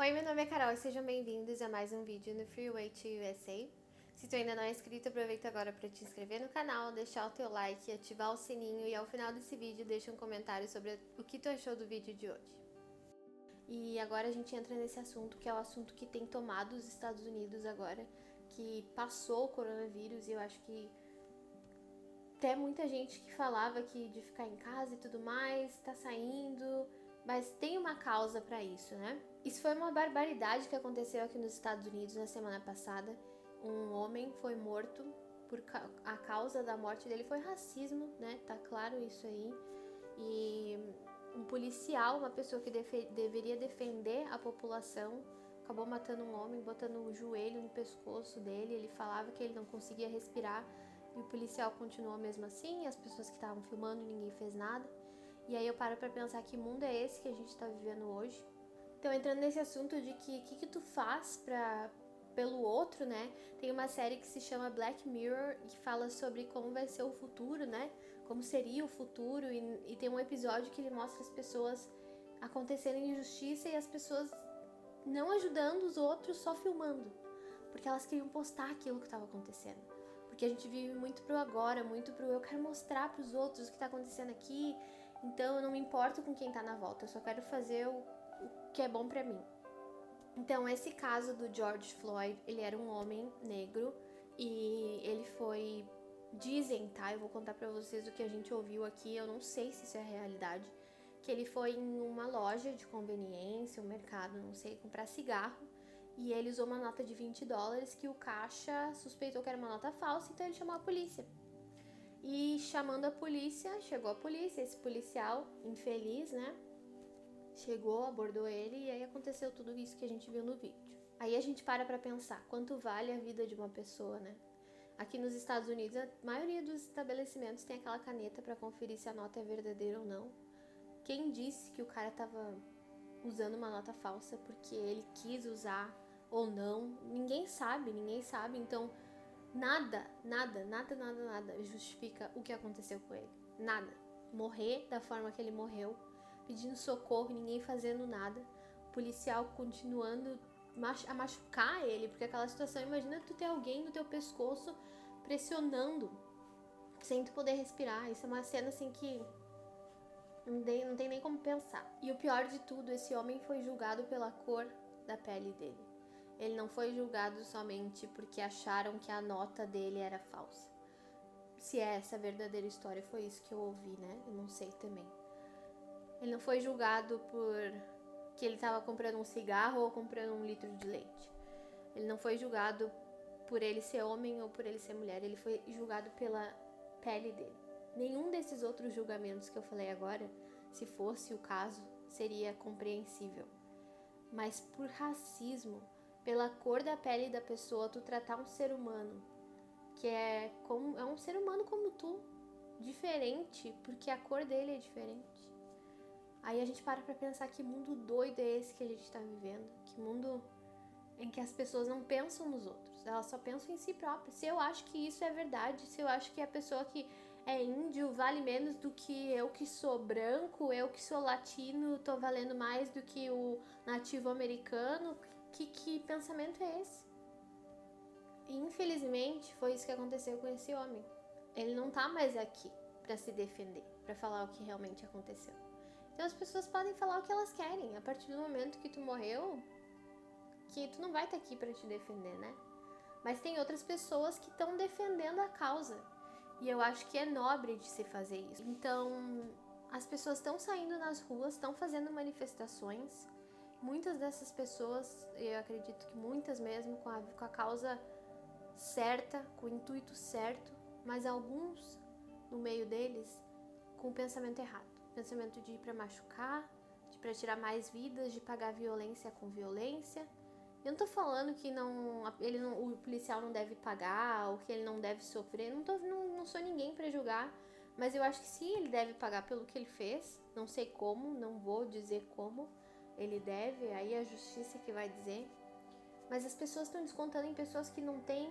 Oi, meu nome é Carol e sejam bem-vindos a mais um vídeo no Freeway to USA. Se tu ainda não é inscrito, aproveita agora para te inscrever no canal, deixar o teu like, ativar o sininho e ao final desse vídeo deixa um comentário sobre o que tu achou do vídeo de hoje. E agora a gente entra nesse assunto que é o assunto que tem tomado os Estados Unidos agora, que passou o coronavírus e eu acho que até muita gente que falava que de ficar em casa e tudo mais, tá saindo, mas tem uma causa pra isso, né? Isso foi uma barbaridade que aconteceu aqui nos Estados Unidos na semana passada. Um homem foi morto, a causa da morte dele foi racismo, né? Tá claro isso aí. E um policial, uma pessoa que deveria defender a população, acabou matando um homem, botando o joelho no pescoço dele. Ele falava que ele não conseguia respirar. E o policial continuou mesmo assim, as pessoas que estavam filmando, ninguém fez nada. E aí eu paro pra pensar que mundo é esse que a gente tá vivendo hoje. Então, entrando nesse assunto de que tu faz pelo outro, né? Tem uma série que se chama Black Mirror, que fala sobre como vai ser o futuro, né? Como seria o futuro, e tem um episódio que ele mostra as pessoas acontecendo injustiça e as pessoas não ajudando os outros, só filmando. Porque elas queriam postar aquilo que estava acontecendo. Porque a gente vive muito pro agora, muito pro eu quero mostrar pros outros o que tá acontecendo aqui, então eu não me importo com quem tá na volta, eu só quero fazer o que é bom pra mim. Então, esse caso do George Floyd, ele era um homem negro e ele foi, dizem, tá? Eu vou contar pra vocês o que a gente ouviu aqui, eu não sei se isso é realidade, que ele foi em uma loja de conveniência, um mercado, não sei, comprar cigarro, e ele usou uma nota de $20 que o caixa suspeitou que era uma nota falsa, então ele chamou a polícia. E chamando a polícia, chegou a polícia, esse policial infeliz, né? Chegou, abordou ele e aí aconteceu tudo isso que a gente viu no vídeo. Aí a gente para pra pensar, quanto vale a vida de uma pessoa, né? Aqui nos Estados Unidos, a maioria dos estabelecimentos tem aquela caneta pra conferir se a nota é verdadeira ou não. Quem disse que o cara tava usando uma nota falsa porque ele quis usar ou não? Ninguém sabe, então nada justifica o que aconteceu com ele. Nada. Morrer da forma que ele morreu, pedindo socorro, ninguém fazendo nada, o policial continuando a machucar ele, porque aquela situação, imagina tu ter alguém no teu pescoço pressionando, sem tu poder respirar. Isso é uma cena assim que não tem nem como pensar. E o pior de tudo, esse homem foi julgado pela cor da pele dele. Ele não foi julgado somente porque acharam que a nota dele era falsa. Se é essa a verdadeira história, foi isso que eu ouvi, né? Eu não sei também. Ele não foi julgado por que ele estava comprando um cigarro ou comprando um litro de leite. Ele não foi julgado por ele ser homem ou por ele ser mulher. Ele foi julgado pela pele dele. Nenhum desses outros julgamentos que eu falei agora, se fosse o caso, seria compreensível. Mas por racismo, pela cor da pele da pessoa, tu tratar um ser humano que é um ser humano como tu, diferente, porque a cor dele é diferente. Aí a gente para pra pensar que mundo doido é esse que a gente tá vivendo, que mundo em que as pessoas não pensam nos outros, elas só pensam em si próprias. Se eu acho que isso é verdade, se eu acho que a pessoa que é índio vale menos do que eu que sou branco, eu que sou latino, tô valendo mais do que o nativo americano, que pensamento é esse? E infelizmente foi isso que aconteceu com esse homem. Ele não tá mais aqui pra se defender, pra falar o que realmente aconteceu. Então as pessoas podem falar o que elas querem. A partir do momento que tu morreu, que tu não vai estar aqui pra te defender, né? Mas tem outras pessoas que estão defendendo a causa. E eu acho que é nobre de se fazer isso. Então, as pessoas estão saindo nas ruas, estão fazendo manifestações. Muitas dessas pessoas, eu acredito que muitas mesmo, com a causa certa, com o intuito certo, mas alguns no meio deles com o pensamento errado. Pensamento de ir pra machucar, de pra tirar mais vidas, de pagar violência com violência. Eu não tô falando que o policial não deve pagar ou que ele não deve sofrer, não sou ninguém pra julgar, mas eu acho que sim, ele deve pagar pelo que ele fez, não sei como, não vou dizer como ele deve, aí a justiça que vai dizer. Mas as pessoas estão descontando em pessoas que não tem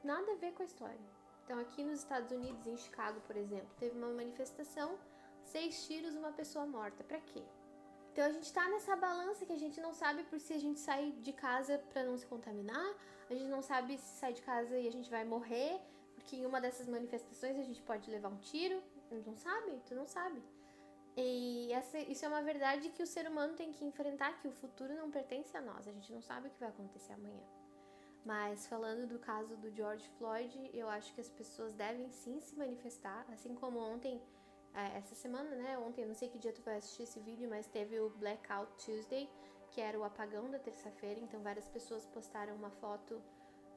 nada a ver com a história. Então aqui nos Estados Unidos, em Chicago, por exemplo, teve uma manifestação, 6 tiros, uma pessoa morta. Pra quê? Então a gente tá nessa balança que a gente não sabe por se a gente sai de casa pra não se contaminar, a gente não sabe se sai de casa e a gente vai morrer, porque em uma dessas manifestações a gente pode levar um tiro, tu não sabe. E isso é uma verdade que o ser humano tem que enfrentar, que o futuro não pertence a nós, a gente não sabe o que vai acontecer amanhã. Mas falando do caso do George Floyd, eu acho que as pessoas devem sim se manifestar, assim como ontem, essa semana, né? Ontem, não sei que dia tu vai assistir esse vídeo, mas teve o Blackout Tuesday, que era o apagão da terça-feira, então várias pessoas postaram uma foto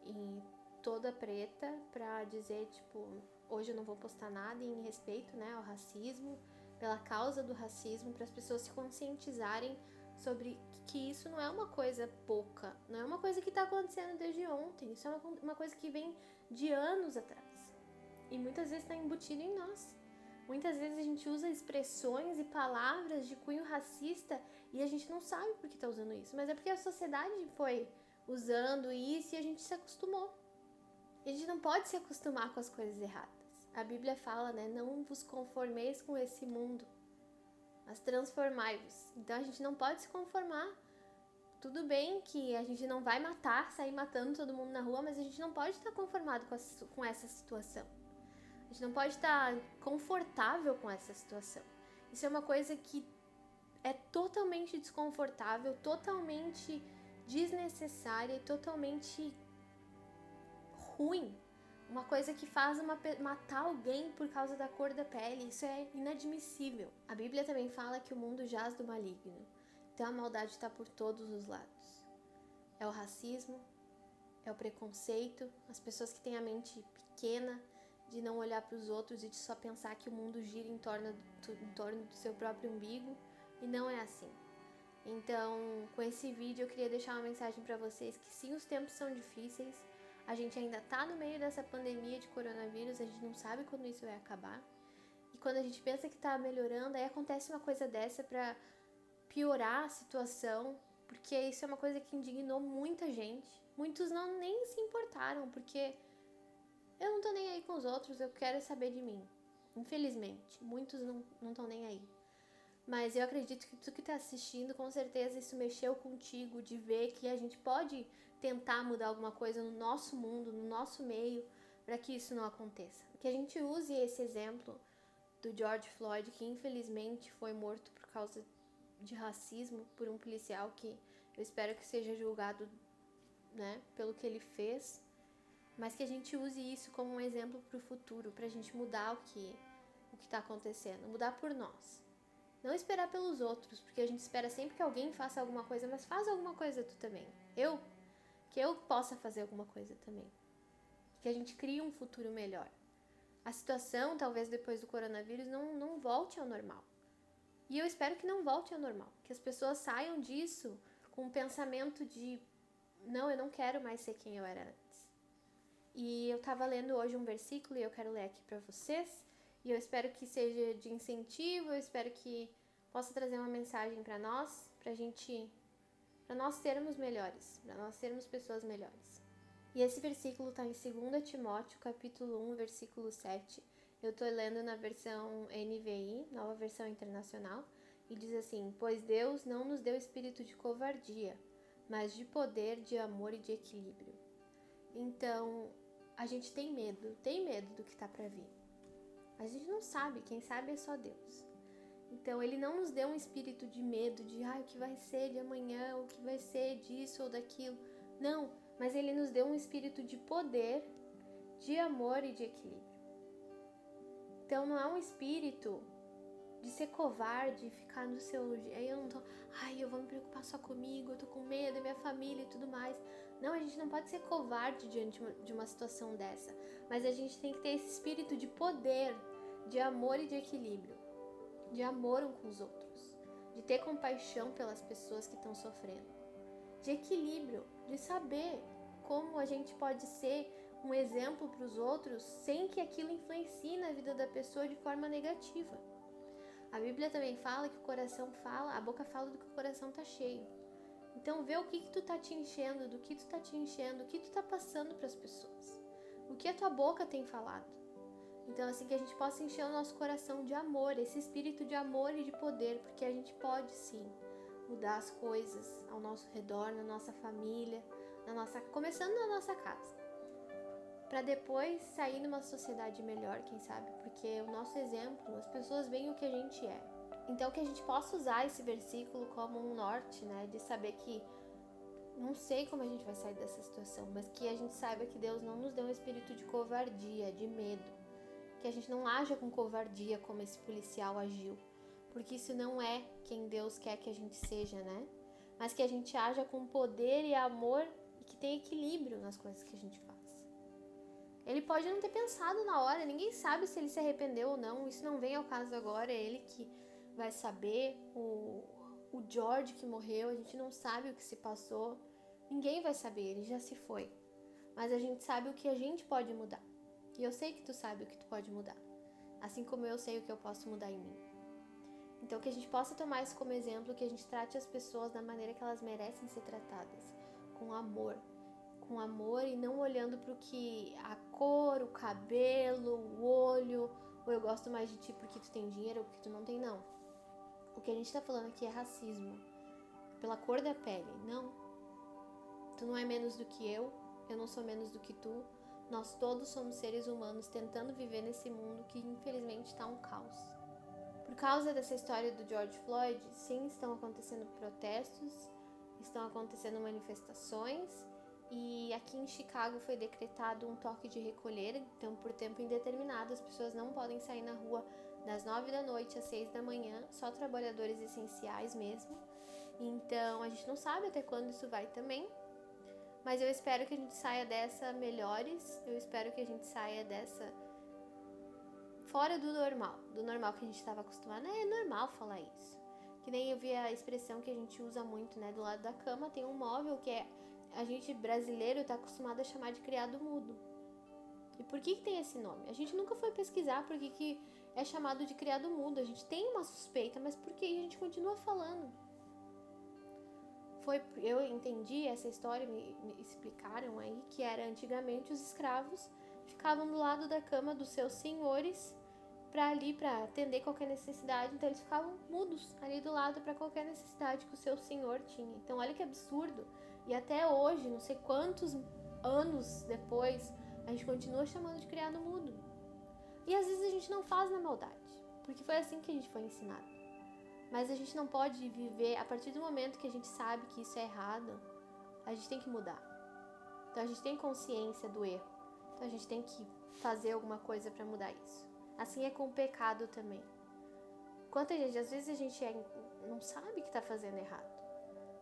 em toda preta pra dizer, tipo, hoje eu não vou postar nada em respeito, né, ao racismo, pela causa do racismo, para as pessoas se conscientizarem sobre que isso não é uma coisa pouca, não é uma coisa que está acontecendo desde ontem, isso é uma coisa que vem de anos atrás e muitas vezes está embutido em nós. Muitas vezes a gente usa expressões e palavras de cunho racista e a gente não sabe por que está usando isso, mas é porque a sociedade foi usando isso e a gente se acostumou. E a gente não pode se acostumar com as coisas erradas. A Bíblia fala, né, não vos conformeis com esse mundo, mas transformai-vos. Então a gente não pode se conformar. Tudo bem que a gente não vai sair matando todo mundo na rua, mas a gente não pode estar conformado com essa situação. A gente não pode estar confortável com essa situação. Isso é uma coisa que é totalmente desconfortável, totalmente desnecessária e totalmente ruim. Uma coisa que faz matar alguém por causa da cor da pele, isso é inadmissível. A Bíblia também fala que o mundo jaz do maligno. Então a maldade está por todos os lados. É o racismo, é o preconceito, as pessoas que têm a mente pequena, de não olhar para os outros e de só pensar que o mundo gira em torno do seu próprio umbigo, e não é assim. Então, com esse vídeo eu queria deixar uma mensagem para vocês que sim, os tempos são difíceis, a gente ainda tá no meio dessa pandemia de coronavírus, a gente não sabe quando isso vai acabar, e quando a gente pensa que tá melhorando, aí acontece uma coisa dessa para piorar a situação, porque isso é uma coisa que indignou muita gente. Muitos nem se importaram, porque eu não tô nem aí com os outros, eu quero saber de mim. Infelizmente, muitos não estão nem aí. Mas eu acredito que tu que tá assistindo, com certeza isso mexeu contigo, de ver que a gente pode tentar mudar alguma coisa no nosso mundo, no nosso meio, para que isso não aconteça. Que a gente use esse exemplo do George Floyd, que infelizmente foi morto por causa de racismo por um policial que eu espero que seja julgado, né, pelo que ele fez, mas que a gente use isso como um exemplo para o futuro, para a gente mudar o que está acontecendo, mudar por nós. Não esperar pelos outros, porque a gente espera sempre que alguém faça alguma coisa, mas faz alguma coisa tu também. Que eu possa fazer alguma coisa também. Que a gente crie um futuro melhor. A situação, talvez depois do coronavírus, não volte ao normal. E eu espero que não volte ao normal. Que as pessoas saiam disso com um pensamento de não, eu não quero mais ser quem eu era antes. E eu tava lendo hoje um versículo e eu quero ler aqui pra vocês. E eu espero que seja de incentivo, eu espero que possa trazer uma mensagem pra nós, pra nós sermos melhores, pra nós sermos pessoas melhores. E esse versículo tá em 2 Timóteo, capítulo 1, versículo 7. Eu tô lendo na versão NVI, Nova Versão Internacional, e diz assim: pois Deus não nos deu espírito de covardia, mas de poder, de amor e de equilíbrio. Então, a gente tem medo do que tá pra vir. A gente não sabe, quem sabe é só Deus. Então ele não nos deu um espírito de medo, de o que vai ser de amanhã, o que vai ser disso ou daquilo. Não, mas ele nos deu um espírito de poder, de amor e de equilíbrio. Então não é um espírito de ser covarde, ficar no seu... Aí eu não tô... eu vou me preocupar só comigo, eu tô com medo, da minha família e tudo mais. Não, a gente não pode ser covarde diante de uma situação dessa. Mas a gente tem que ter esse espírito de poder, de amor e de equilíbrio. De amor um com os outros. De ter compaixão pelas pessoas que estão sofrendo. De equilíbrio, de saber como a gente pode ser um exemplo para os outros sem que aquilo influencie na vida da pessoa de forma negativa. A Bíblia também fala que o coração fala, a boca fala do que o coração tá cheio. Então vê o que tu tá te enchendo, do que tu tá te enchendo, o que tu tá passando para as pessoas. O que a tua boca tem falado. Então assim que a gente possa encher o nosso coração de amor, esse espírito de amor e de poder, porque a gente pode sim. mudar as coisas ao nosso redor, na nossa família, começando na nossa casa, para depois sair numa sociedade melhor, quem sabe, porque o nosso exemplo, as pessoas veem o que a gente é. Então que a gente possa usar esse versículo como um norte, né, de saber que não sei como a gente vai sair dessa situação, mas que a gente saiba que Deus não nos deu um espírito de covardia, de medo, que a gente não haja com covardia como esse policial agiu, porque isso não é quem Deus quer que a gente seja, né? Mas que a gente haja com poder e amor e que tenha equilíbrio nas coisas que a gente faz. Ele pode não ter pensado na hora, ninguém sabe se ele se arrependeu ou não, isso não vem ao caso agora, é ele que vai saber. O George que morreu, a gente não sabe o que se passou, ninguém vai saber, ele já se foi. Mas a gente sabe o que a gente pode mudar. E eu sei que tu sabe o que tu pode mudar, assim como eu sei o que eu posso mudar em mim. Então que a gente possa tomar isso como exemplo, que a gente trate as pessoas da maneira que elas merecem ser tratadas, com amor e não olhando para o que a cor, o cabelo, o olho, ou eu gosto mais de ti porque tu tem dinheiro ou porque tu não tem, não. O que a gente tá falando aqui é racismo, pela cor da pele, não. Tu não é menos do que eu não sou menos do que tu, nós todos somos seres humanos tentando viver nesse mundo que infelizmente tá um caos. Por causa dessa história do George Floyd, sim, estão acontecendo protestos, estão acontecendo manifestações, e aqui em Chicago foi decretado um toque de recolher, então por tempo indeterminado as pessoas não podem sair na rua das 9 da noite às 6 da manhã, só trabalhadores essenciais mesmo. Então a gente não sabe até quando isso vai também, mas eu espero que a gente saia dessa melhores, eu espero que a gente saia dessa fora do normal que a gente estava acostumado. É normal falar isso, que nem eu vi a expressão que a gente usa muito, né, do lado da cama tem um móvel que a gente brasileiro tá acostumado a chamar de criado mudo. E por que tem esse nome? A gente nunca foi pesquisar por que é chamado de criado mudo. A gente tem uma suspeita, mas por que a gente continua falando? Eu entendi essa história, me explicaram aí, que era antigamente os escravos ficavam do lado da cama dos seus senhores para atender qualquer necessidade, então eles ficavam mudos ali do lado para qualquer necessidade que o seu senhor tinha. Então olha que absurdo. E até hoje, não sei quantos anos depois, a gente continua chamando de criado mudo. E às vezes a gente não faz na maldade, porque foi assim que a gente foi ensinado. Mas a gente não pode viver, a partir do momento que a gente sabe que isso é errado, a gente tem que mudar. Então a gente tem consciência do erro. Então a gente tem que fazer alguma coisa para mudar isso. Assim é com o pecado também. Às vezes a gente não sabe que está fazendo errado.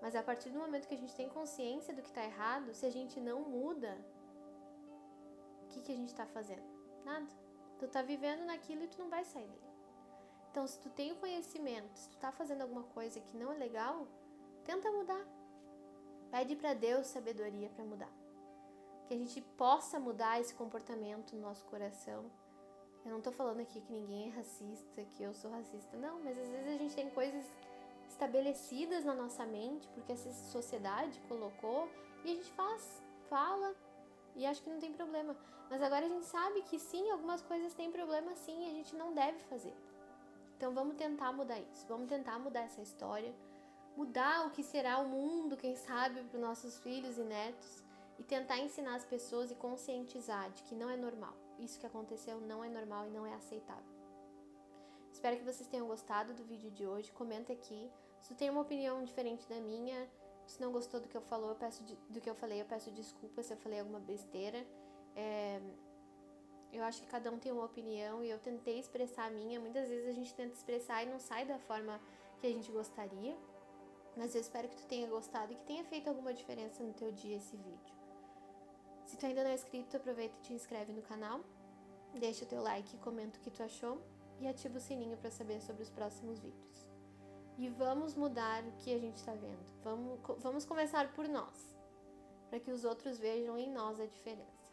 Mas a partir do momento que a gente tem consciência do que está errado, se a gente não muda, o que a gente está fazendo? Nada. Tu tá vivendo naquilo e tu não vai sair dele. Então, se tu tem o conhecimento, se tu tá fazendo alguma coisa que não é legal, tenta mudar. Pede para Deus sabedoria para mudar. Que a gente possa mudar esse comportamento no nosso coração. Eu não tô falando aqui que ninguém é racista, que eu sou racista, não, mas às vezes a gente tem coisas estabelecidas na nossa mente, porque essa sociedade colocou, e a gente fala, e acho que não tem problema. Mas agora a gente sabe que sim, algumas coisas têm problema sim, e a gente não deve fazer. Então vamos tentar mudar isso, vamos tentar mudar essa história, mudar o que será o mundo, quem sabe, para os nossos filhos e netos, e tentar ensinar as pessoas e conscientizar de que não é normal. Isso que aconteceu não é normal e não é aceitável. Espero que vocês tenham gostado do vídeo de hoje. Comenta aqui. Se tu tem uma opinião diferente da minha, se não gostou do que eu falei, eu peço desculpa se eu falei alguma besteira. Eu acho que cada um tem uma opinião e eu tentei expressar a minha. Muitas vezes a gente tenta expressar e não sai da forma que a gente gostaria. Mas eu espero que tu tenha gostado e que tenha feito alguma diferença no teu dia esse vídeo. Se tu ainda não é inscrito, aproveita e te inscreve no canal. Deixa o teu like e comenta o que tu achou. E ativa o sininho para saber sobre os próximos vídeos. E vamos mudar o que a gente está vendo. Vamos começar por nós, para que os outros vejam em nós a diferença.